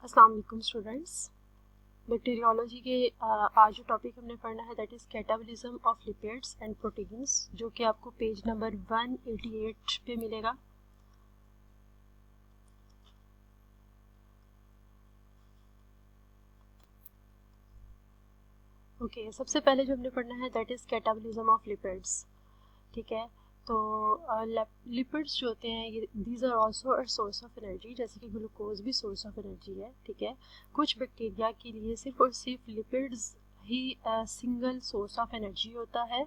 अस्सलाम वालेकुम students. Bacteriology के आज जो टॉपिक हमने पढ़ना है that is catabolism of lipids and proteins, जो कि आपको पेज नंबर 188 पे मिलेगा। ओके, सबसे पहले जो हमने पढ़ना है that is catabolism of lipids. ठीक है, तो लिपिड्स जो होते हैं ये these are also a source of energy, जैसे कि ग्लूकोज भी सोर्स ऑफ एनर्जी है। ठीक है, कुछ बैक्टीरिया के लिए सिर्फ और सिर्फ लिपिड्स ही सिंगल सोर्स ऑफ एनर्जी होता है।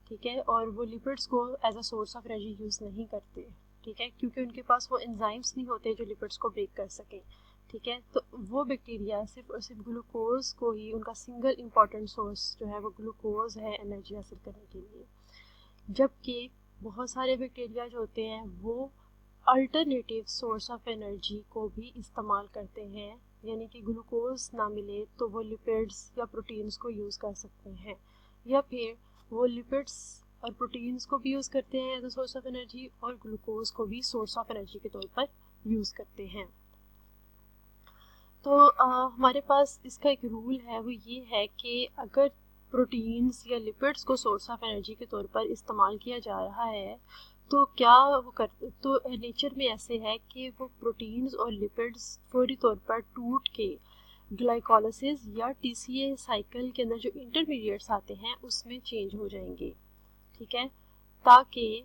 ठीक है, और वो लिपिड्स को as a source of energy use नहीं करते। ठीक है, क्योंकि उनके पास वो एंजाइम्स नहीं होते जो लिपिड्स को ब्रेक कर सकें। ठीक है, तो वो बैक्टीरिया सिर्फ और सिर्फ ग्लूकोज को ही, उनका सिंगल इम्पॉर्टेंट सोर्स जो है वो ग्लूकोज है एनर्जी हासिल करने के लिए। जबकि बहुत सारे बैक्टीरिया जो होते हैं वो अल्टरनेटिव सोर्स ऑफ एनर्जी को भी इस्तेमाल करते हैं, यानी कि ग्लूकोज ना मिले तो वो लिपिड्स या प्रोटीन्स को यूज़ कर सकते हैं, या फिर वो लिपिड्स और प्रोटीन्स को भी यूज़ करते हैं as a source of energy और ग्लूकोज को भी सोर्स ऑफ एनर्जी के तौर पर यूज़ करते हैं। तो हमारे पास इसका एक रूल है, वो ये है कि अगर प्रोटीन्स या लिपिड्स को सोर्स ऑफ एनर्जी के तौर पर इस्तेमाल किया जा रहा है तो क्या वो कर तो नेचर में ऐसे है कि वो प्रोटीन्स और लिपिड्स फौरी तौर पर टूट के ग्लाइकोलाइसिस या टीसीए साइकिल के अंदर जो इंटरमीडिएट्स आते हैं उसमें चेंज हो जाएंगे। ठीक है, ताकि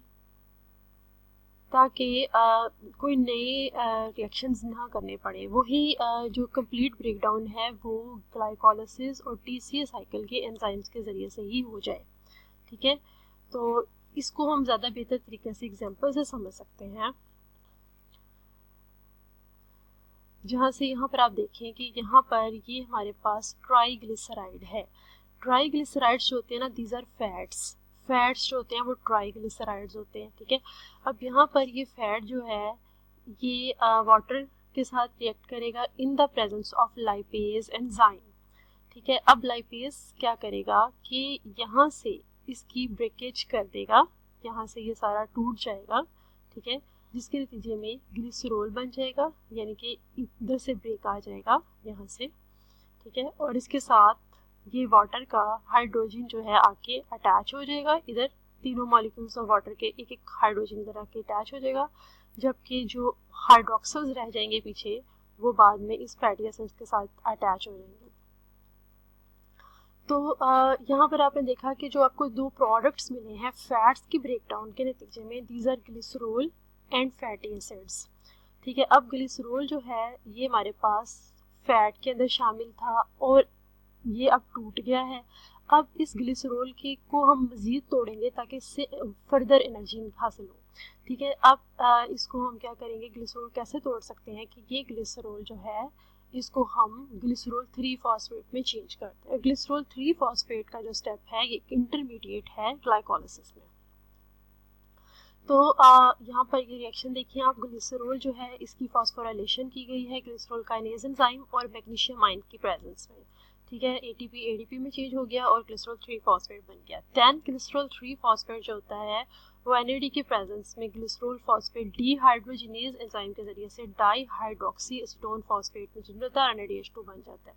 कोई नए रिएक्शंस ना करने पड़े। वही जो कंप्लीट ब्रेकडाउन है वो ग्लाइकोलाइसिस और टीसीए साइकिल के एंजाइम्स के ज़रिए से ही हो जाए। ठीक है, तो इसको हम ज़्यादा बेहतर तरीके से एग्जांपल से समझ सकते हैं, जहाँ से यहाँ पर आप देखें कि यहाँ पर ये हमारे पास ट्राइग्लिसराइड है। ट्राइग्लिसराइड्स जो होते हैं ना, दीज आर फैट्स जो होते हैं वो ट्राइग्लिसराइड्स होते हैं। ठीक है, अब यहाँ पर ये फैट जो है ये वाटर के साथ रिएक्ट करेगा in the presence of lipase enzyme. ठीक है, अब लाइपेज क्या करेगा कि यहाँ से इसकी ब्रेकेज कर देगा, यहाँ से ये सारा टूट जाएगा। ठीक है, जिसके नतीजे में ग्लिसरॉल बन जाएगा, यानी कि इधर से ब्रेक आ जाएगा यहाँ से। ठीक है, और इसके साथ ये वाटर का हाइड्रोजन जो है आके अटैच हो जाएगा, इधर तीनों मॉलिक्यूल्स ऑफ वाटर के एक एक हाइड्रोजन इधर आके अटैच हो जाएगा, जबकि जो हाइड्रोक्सिल्स रह जाएंगे पीछे वो बाद में इस फैटी एसिड्स के साथ अटैच हो जाएंगे। तो यहाँ पर आपने देखा कि जो आपको दो प्रोडक्ट्स मिले हैं फैट्स की ब्रेकडाउन के नतीजे में, these are glycerol and fatty acids. ठीक है, अब ग्लिसरॉल जो है ये हमारे पास फैट के अंदर शामिल था और ये अब टूट गया है। अब इस ग्लिसरॉल के को हम मज़ीद तोड़ेंगे ताकि इससे फर्दर एनर्जी हासिल हो। ठीक है, अब इसको हम क्या करेंगे, ग्लिसरॉल कैसे तोड़ सकते हैं कि ये ग्लिसरॉल जो है इसको हम ग्लिसरॉल 3 फॉस्फेट में चेंज करते हैं। ग्लिसरॉल 3 फॉस्फेट का जो स्टेप है ये इंटरमीडिएट है ग्लाइकोलाइसिस में। तो यहाँ पर ये रिएक्शन देखिए आप, ग्लिसरॉल जो है इसकी फॉस्फोराइलेशन की गई है ग्लिसरॉल काइनेज एंजाइम और मैग्नीशियम आयन की प्रेजेंस में। ठीक है, एटीपी एडीपी में चेंज हो गया और ग्लिसरॉल 3 फॉस्फेट बन गया। देन ग्लिसरॉल 3 फॉस्फेट जो होता है वो एनएडी के प्रेजेंस में ग्लिसरॉल फॉस्फेट डीहाइड्रोजिनेज एंजाइम के जरिए से डाईहाइड्रोक्सी एसीटोन फॉस्फेट में चेंज होता है, NADH2 बन जाता है।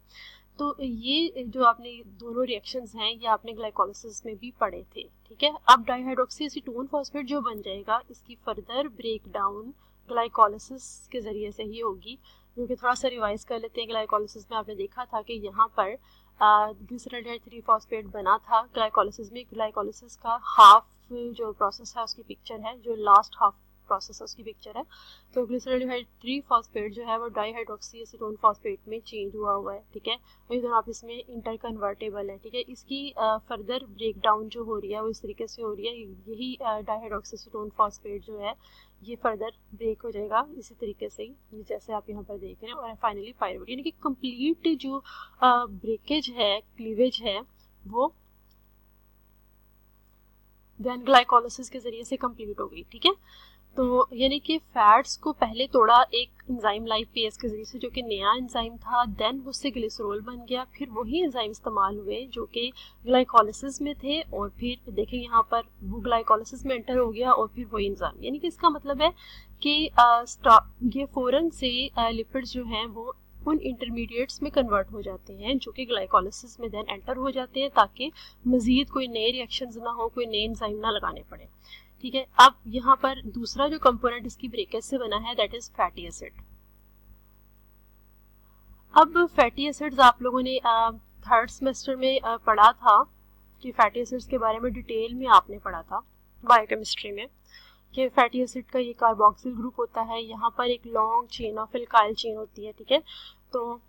तो ये जो आपने दोनों रिएक्शंस हैं ये आपने ग्लाइकोलाइसिस में भी पढ़े थे। ठीक है, अब डाईहाइड्रोक्सी एसीटोन फॉस्फेट जो बन जाएगा इसकी फर्दर ब्रेकडाउन ग्लाइकोलाइसिस के ज़रिए से ही होगी, जो कि थोड़ा सा रिवाइज कर लेते हैं। ग्लाइकोलाइसिस में आपने देखा था कि यहाँ पर ग्लिसरॉल्डेहाइड 3 फॉस्फेट बना था ग्लाइकोलाइसिस में। ग्लाइकोलाइसिस का हाफ जो प्रोसेस है उसकी पिक्चर है, जो लास्ट हाफ प्रोसेस है उसकी पिक्चर है। तो ग्लिसरॉल्डेहाइड 3 फॉस्फेट जो है वो डाईहाइड्रोक्सी एसीटोन फॉस्फेट में चेंज हुआ हुआ है। ठीक है, और ये दोनों आप इसमें इंटर कन्वर्टेबल है। ठीक है, इसकी फर्दर ब्रेकडाउन जो हो रही है वो इस तरीके से हो रही है, यही डाईहाइड्रोक्सी एसीटोन फॉस्फेट जो है ये फर्दर ब्रेक हो जाएगा इसी तरीके से ही जैसे आप यहाँ पर देख रहे हैं, और फाइनली पायरुवेट, यानी कि कंप्लीट जो ब्रेकेज है, क्लीवेज है, वो देन ग्लाइकोलाइसिस के जरिए से कंप्लीट हो गई। ठीक है, तो यानी कि फैट्स को पहले तोड़ा एक एंजाइम लाइपेज के जरिए से जो कि नया एंजाइम था, देन उससे ग्लिसरॉल बन गया, फिर वही एंजाइम इस्तेमाल हुए जो कि ग्लाइकोलाइसिस में थे, और फिर देखें यहाँ पर वो ग्लाइकोलाइसिस में एंटर हो गया और फिर वही एंजाइम, यानी कि इसका मतलब है कि ये फ़ौरन से लिपिड्स जो हैं वो उन इंटरमीडिएट्स में कन्वर्ट हो जाते हैं जो कि ग्लाइकोलिसिस में देन एंटर हो जाते हैं, ताकि मज़ीद कोई नए रिएक्शंस ना हो, कोई नए एंजाइम ना लगाने पड़े। ठीक है, अब यहाँ पर दूसरा जो कंपोनेंट इसकी ब्रेकेज से बना है दैट इज़ फैटी एसिड। अब फैटी एसिड्स आप लोगों ने थर्ड सेमेस्टर में पढ़ा था कि फैटी एसिड्स के बारे में डिटेल में आपने पढ़ा था बायोकेमिस्ट्री में, कि फैटी एसिड का ये कार्बोक्सिल ग्रुप होता है, यहाँ पर एक long chain of alkyl chain होती है। ठीक है, तो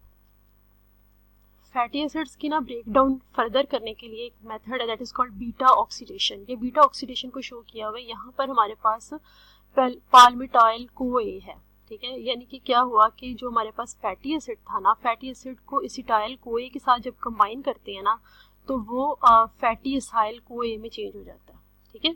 फैटी एसिड्स की ना ब्रेकडाउन फर्दर करने के लिए एक मेथड है that is called beta oxidation. ये बीटा ऑक्सीडेशन को शो किया हुआ है यहाँ पर हमारे पास पाल्मिटाइल CoA है। ठीक है, यानी कि क्या हुआ कि जो हमारे पास फैटी एसिड था ना, फैटी एसिड को एसिटाइल CoA के साथ जब कंबाइन करते हैं ना, तो वो फैटी एसाइल CoA में चेंज हो जाता है। ठीक है,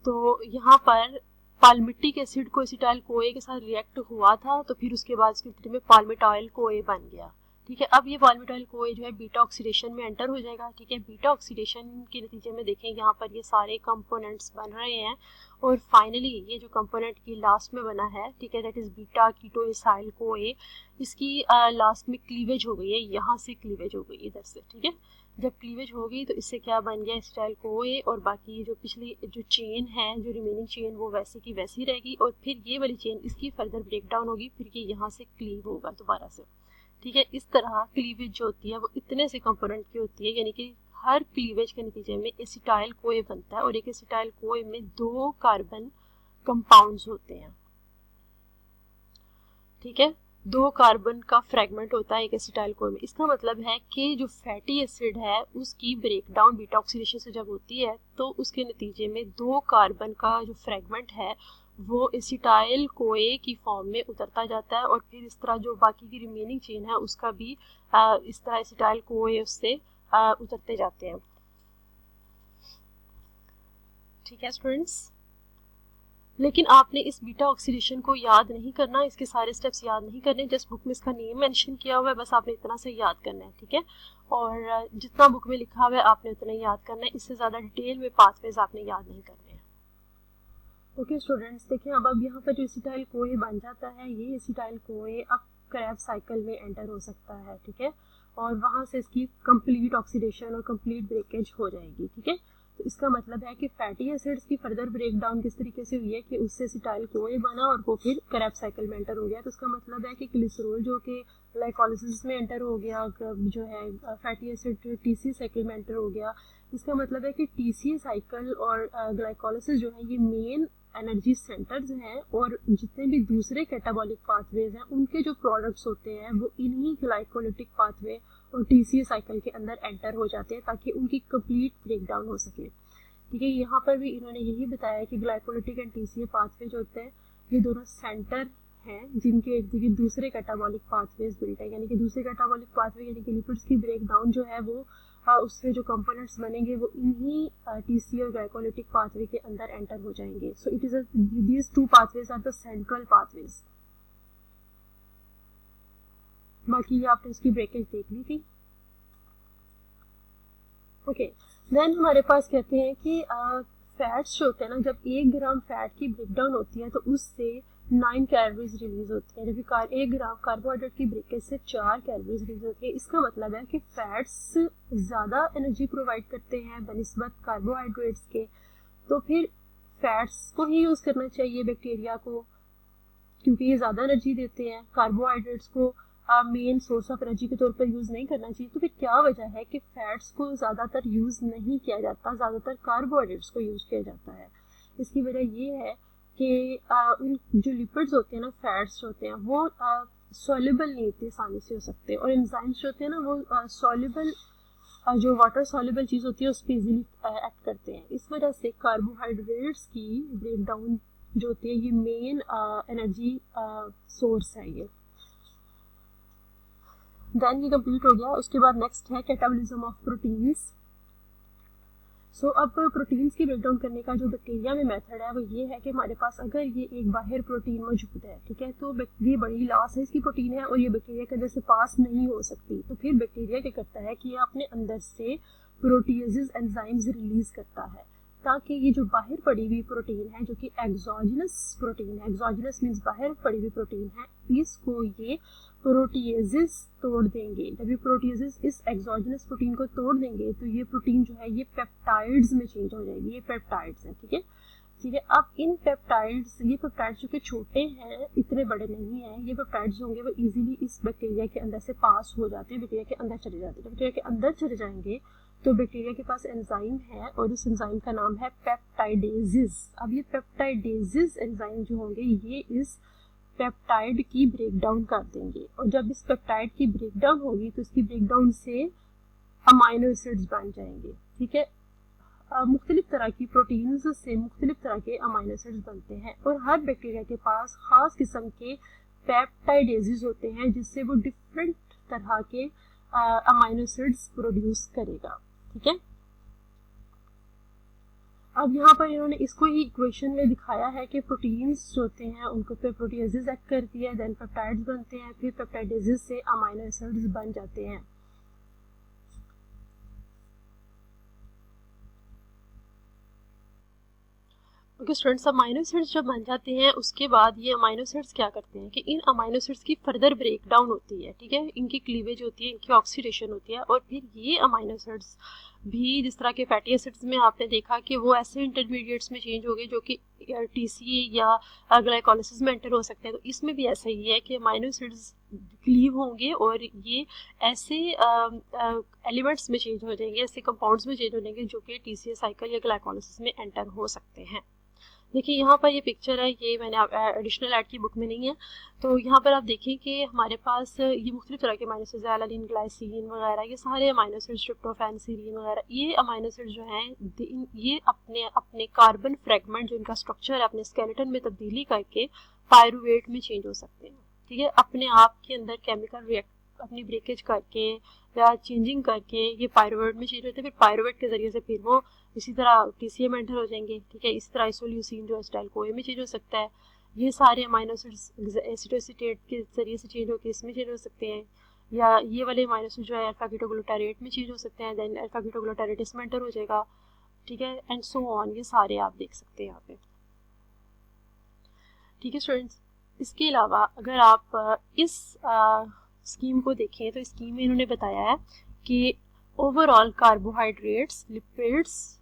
तो यहाँ पर पाल्मिटिक एसिड को एसिटाइल CoA के साथ रिएक्ट हुआ था, तो फिर उसके बाद इसके में पाल्मिटाइल CoA बन गया। ठीक है, अब ये पाल्मिटाइल CoA जो है बीटा ऑक्सीडेशन में एंटर हो जाएगा। ठीक है, बीटा ऑक्सीडेशन के नतीजे में देखें यहाँ पर ये सारे कंपोनेंट्स बन रहे हैं, और फाइनली ये जो कंपोनेंट की लास्ट में बना है, ठीक है, दैट इज़ बीटा कीटोएसाइल CoA, इसकी लास्ट में क्लीवेज हो गई है, यहाँ से क्लीवेज हो गई इधर से। ठीक है, जब क्लीवेज होगी तो इससे क्या बन गया, एसिटाइल CoA, और बाकी जो पिछली जो चेन है, जो रिमेनिंग चेन, वो वैसे की वैसी रहेगी, और फिर ये वाली चेन इसकी फर्दर ब्रेकडाउन होगी, फिर ये यहाँ से क्लीव होगा दोबारा से। ठीक है, इस तरह क्लीवेज जो होती है वो इतने से कंपोनेंट की होती है, यानी कि हर क्लीवेज के नतीजे में एसिटाइल CoA बनता है, और एक एसिटाइल CoA में 2 कार्बन कंपाउंड्स होते हैं। ठीक है, 2 कार्बन का फ्रेगमेंट होता है एक एसिटाइल CoA में। इसका मतलब है कि जो फैटी एसिड है उसकी ब्रेकडाउन बीटा ऑक्सीडेशन से जब होती है, तो उसके नतीजे में 2 कार्बन का जो फ्रेगमेंट है वो एसिटाइल CoA की फॉर्म में उतरता जाता है, और फिर इस तरह जो बाकी की रिमेनिंग चेन है उसका भी इस तरह एसिटाइल CoA उससे उतरते जाते हैं। ठीक है स्टूडेंट्स, लेकिन आपने इस बीटा ऑक्सीडेशन को याद नहीं करना, इसके सारे स्टेप्स याद नहीं करने, जस्ट बुक में इसका नेम मेंशन किया हुआ है, बस आपने इतना से याद करना है। ठीक है, और जितना बुक में लिखा हुआ है आपने उतना ही याद करना है, इससे ज़्यादा डिटेल में पाथवेज आपने याद नहीं करने हैं। ओके स्टूडेंट्स, देखिए अब यहाँ पर जो एसिटाइल CoA बन जाता है, ये एसिटाइल CoA अब क्रेब्स साइकिल में एंटर हो सकता है। ठीक है, और वहाँ से इसकी कंप्लीट ऑक्सीडेशन और कंप्लीट ब्रेकेज हो जाएगी। ठीक है, तो इसका मतलब है कि फैटी एसिड्स की फर्दर ब्रेकडाउन किस तरीके से हुई है कि उससे एसिटाइल CoA बना और वो फिर क्रेब्स साइकिल में एंटर हो गया। तो इसका मतलब है कि ग्लिसरॉल जो कि ग्लाइकोलिसिस में एंटर हो गया, जो है फैटी एसिड TCA साइकिल में एंटर हो गया। इसका मतलब है कि TCA साइकिल और ग्लाइकोलिसिस जो है ये मेन एनर्जी सेंटर्स हैं, और जितने भी दूसरे कैटाबॉलिक पाथवेज हैं उनके जो प्रोडक्ट्स होते हैं वो इन्हीं ग्लाइकोलिटिक पाथवे और TCA साइकिल के अंदर एंटर हो जाते हैं, ताकि उनकी कंप्लीट ब्रेकडाउन हो सके। ठीक है, यहाँ पर भी इन्होंने यही बताया कि ग्लाइकोलिटिक एंड TCA पाथवे जो होते हैं ये दोनों सेंटर हैं जिनके इर्द गिर्द दूसरे कैटाबॉलिक पाथवेज बिल्ट है, यानी कि दूसरे कैटाबॉलिक पाथवे यानी कि लिपिड्स की ब्रेकडाउन जो है वो उससे जो कंपोनेंट्स बनेंगे वो इन्हीं TCA और ग्लाइकोलिटिक पाथवे के अंदर एंटर हो जाएंगे। So it is these 2 pathways are the central pathways. बाकी ये आपने इसकी ब्रेकेज देख ली थी। ओके, देन हमारे पास कहते हैं कि फैट्स जो होते हैं ना, जब 1 ग्राम फैट की ब्रेकडाउन होती है तो उससे 9 कैलोरीज रिलीज होती है, जबकि 1 ग्राम कार्बोहाइड्रेट की ब्रेकेज से 4 कैलोरीज रिलीज होती है। इसका मतलब है कि फैट्स ज़्यादा एनर्जी प्रोवाइड करते हैं बनिस्बत कार्बोहाइड्रेट्स के, तो फिर फैट्स को ही यूज़ करना चाहिए बैक्टीरिया को, क्योंकि ये ज़्यादा एनर्जी देते हैं। कार्बोहाइड्रेट्स को मेन सोर्स ऑफ एनर्जी के तौर पर यूज़ नहीं करना चाहिए। तो फिर क्या वजह है कि फैट्स को ज़्यादातर यूज़ नहीं किया जाता, ज़्यादातर कार्बोहाइड्रेट्स को यूज़ किया जाता है? इसकी वजह ये है कि उन जो लिपिड्स होते हैं ना, फैट्स होते हैं वो सॉल्युबल नहीं होते, आसानी से हो सकते हैं, और एंजाइम्स जो होते हैं ना वो सॉल्युबल जो वाटर सॉल्युबल चीज़ होती है उस पर इजीली एक्ट करते हैं। इस वजह से कार्बोहाइड्रेट्स की ब्रेकडाउन जो होती है ये मेन एनर्जी सोर्स है ये। देन ये कंप्लीट हो गया। उसके बाद नेक्स्ट है कैटाबॉलिज्म ऑफ प्रोटीन्स। सो अब प्रोटीन्स की ब्रेकडाउन करने का जो बैक्टीरिया में मेथड है वो ये है कि हमारे पास अगर ये एक बाहर प्रोटीन मौजूद है, ठीक है, तो ये बड़ी लॉस है इसकी प्रोटीन है और ये बैक्टीरिया के अंदर से पास नहीं हो सकती, तो फिर बैक्टीरिया क्या करता है कि ये अपने अंदर से प्रोटीएजेस एंजाइम्स रिलीज करता है, ताकि ये जो बाहर पड़ी हुई प्रोटीन है जो कि एक्सोजिनस प्रोटीन है, एक्सोजिनस मीन्स बाहर पड़ी हुई प्रोटीन है, इसको ये प्रोटीएजेस तोड़ देंगे। जब ये प्रोटीएजेस इस एक्सोजेनस प्रोटीन को तोड़ देंगे तो ये प्रोटीन जो है ये पेप्टाइड्स में चेंज हो जाएगी। ये पेप्टाइड्स है, ठीक है। अब इन पेप्टाइड्स, ये पेप्टाइड्स जो कि छोटे हैं, इतने बड़े नहीं हैं, ये पेप्टाइड्स होंगे वो इजीली इस बैक्टीरिया के अंदर से पास हो जाते हैं, बैक्टीरिया के अंदर चले जाते हैं। बैक्टीरिया के अंदर चले जाएंगे तो बैक्टीरिया के पास एंजाइम है और उस एंजाइम का नाम है पेप्टाइडेजेस। अब ये पेप्टाइडेजेस एंजाइम जो होंगे ये इस पेप्टाइड की ब्रेकडाउन कर देंगे, और जब इस पेप्टाइड की ब्रेकडाउन होगी तो इसकी ब्रेकडाउन से अमाइनो एसिड्स बन जाएंगे, ठीक है। मुख्तलिफ तरह की प्रोटीन्स से मुख्तलिफ तरह के अमाइनो एसिड्स बनते हैं, और हर बैक्टीरिया के पास खास किस्म के पेप्टाइडेजेस होते हैं जिससे वो डिफरेंट तरह के अमाइनो एसिड्स प्रोड्यूस करेगा, ठीक है। अब यहाँ पर इन्होंने इसको ही इक्वेशन में दिखाया है कि प्रोटीन्स जो होते हैं उनको पे प्रोटीएजेस एक्ट करती है, देन पेप्टाइड्स बनते हैं, फिर पेप्टाइडेजेस से अमाइनो एसिड्स बन जाते हैं। ओके स्टूडेंट्स, अमाइनो एसिड्स जब बन जाते हैं उसके बाद ये अमाइनो एसिड्स क्या करते हैं कि इन अमाइनो एसिड्स की फर्दर ब्रेकडाउन होती है, ठीक है। इनकी क्लीवेज होती है, इनकी ऑक्सीडेशन होती है, और फिर ये अमाइनो एसिड्स भी जिस तरह के फैटी एसिड्स में आपने देखा कि वो ऐसे इंटरमीडिएट्स में चेंज हो गए जो कि टीसीए या ग्लाइकोलाइसिस में एंटर हो सकते हैं। तो इसमें भी ऐसा ही है कि अमाइनो एसिड्स क्लीव होंगे और ये ऐसे एलिमेंट्स में चेंज हो जाएंगे, ऐसे कंपाउंड्स में चेंज हो जाएंगे जो कि टीसीए साइकिल या ग्लाइकोलाइसिस में एंटर हो सकते हैं। देखिए यहाँ पर ये पिक्चर है, ये मैंने एडिशनल ऐड की बुक में नहीं है। तो यहाँ पर आप देखें कि हमारे पास ये मुख्तलिफ तरह के अमाइनो एसिड्स, एलानिन, ग्लाइसिन वगैरह, ये सारे अमाइनो एसिड्स, ट्रिप्टोफैन, सीरीन वगैरह, ये अमाइनो एसिड्स जो हैं ये अपने कार्बन फ्रेगमेंट जो इनका स्ट्रक्चर है अपने स्केलेटन में तब्दीली करके पायरुवेट में चेंज हो सकते हैं, ठीक है। अपने आप के अंदर केमिकल रिएक्ट अपनी ब्रेकेज करके या चेंजिंग करके ये पायरुवेट में चेंज होते हैं, फिर पायरुवेट के जरिए से फिर वो इसी तरह टीसीए में एंटर हो जाएंगे, ठीक है। इसी तरह आइसोल्यूसिन जो एसिटाइल कोए में चेंज हो सकता है। ये सारे अमाइनो एसिड्स एसिटोएसिटेट के जरिए से चेंज होकर इसमें चेंज हो सकते हैं, या ये वाले अमाइनो एसिड जो है अल्फा कीटोग्लूटारेट में चेंज हो सकते हैं, देन अल्फा कीटोग्लूटारेट इसमें एंटर हो जाएगा, ठीक है, एंड सो ऑन। ये सारे आप देख सकते हैं यहाँ पे, ठीक है स्टूडेंट्स। इसके अलावा अगर आप इस स्कीम को देखें तो स्कीम में इन्होंने बताया है कि ओवरऑल कार्बोहाइड्रेट्स, लिपिड्स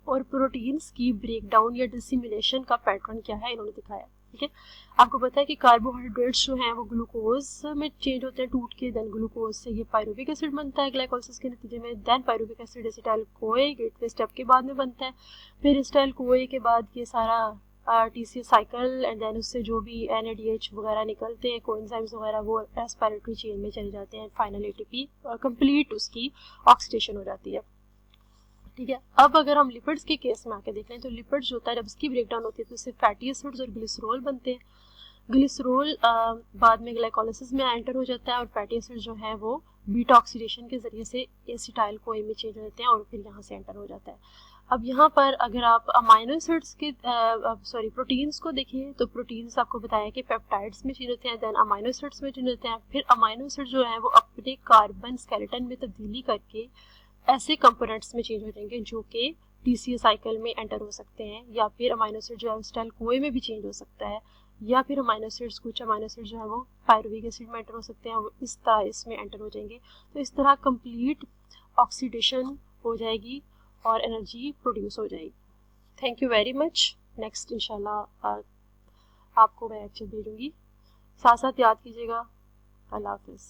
और प्रोटीन्स की ब्रेकडाउन या डिसिमिनेशन का पैटर्न क्या है इन्होंने दिखाया, ठीक है। आपको पता है कि कार्बोहाइड्रेट्स जो हैं वो ग्लूकोज में चेंज होते हैं टूट के, देन ग्लूकोज से ये पायरुविक एसिड बनता है ग्लाइकोलाइसिस के नतीजे में, then pyruvic acid acetyl CoA gateway step के बाद में बनता है, फिर एसिटाइल कोए के बाद ये सारा टीसीए साइकिल एंड देन उससे जो भी एनएडीएच वगैरह निकलते हैं, कोएंजाइम्स वगैरह, वो रेस्पिरेटरी चेन में चले जाते हैं, फाइनल एटीपी कंप्लीट उसकी ऑक्सीडेशन हो जाती है, ठीक है। अब अगर हम लिपिड्स के केस में आके देख लें तो लिपिड्स जो होता है जब इसकी ब्रेकडाउन होती है तो इससे फैटी एसिड्स और ग्लिसरॉल बनते हैं। ग्लिसरॉल बाद में ग्लाइकोलाइसिस में एंटर हो जाता है और फैटी एसिड जो है वो बीटा ऑक्सीडेशन के जरिए से एसिटाइल कोए में चेंज हो जाते हैं और फिर यहाँ से एंटर हो जाता है। अब यहाँ पर अगर आप अमाइनो एसिड्स के प्रोटीन्स को देखें तो प्रोटीन्स आपको बताया कि पेप्टाइड्स में चेंज होते हैं, देन अमाइनो एसिड्स में चेंज होते हैं, फिर अमाइनो एसिड जो है वो अपने कार्बन स्केलेटन में तब्दीली करके ऐसे कंपोनेंट्स में चेंज हो जाएंगे जो कि टीसीए साइकिल में एंटर हो सकते हैं, या फिर अमाइनो एसिड जो है एसिटाइल कोए में भी चेंज हो सकता है, या फिर अमाइनो एसिड्स कुछ अमाइनो एसिड जो है वो पायरुविक एसिड में एंटर हो सकते हैं, वो इस तरह इसमें एंटर हो जाएंगे। तो इस तरह कंप्लीट ऑक्सीडेशन हो जाएगी और एनर्जी प्रोड्यूस हो जाएगी। Thank you very much. Next इंशाल्लाह आपको मैं लेक्चर भेजूँगी, साथ साथ याद कीजिएगा। अल्लाह हाफिज़।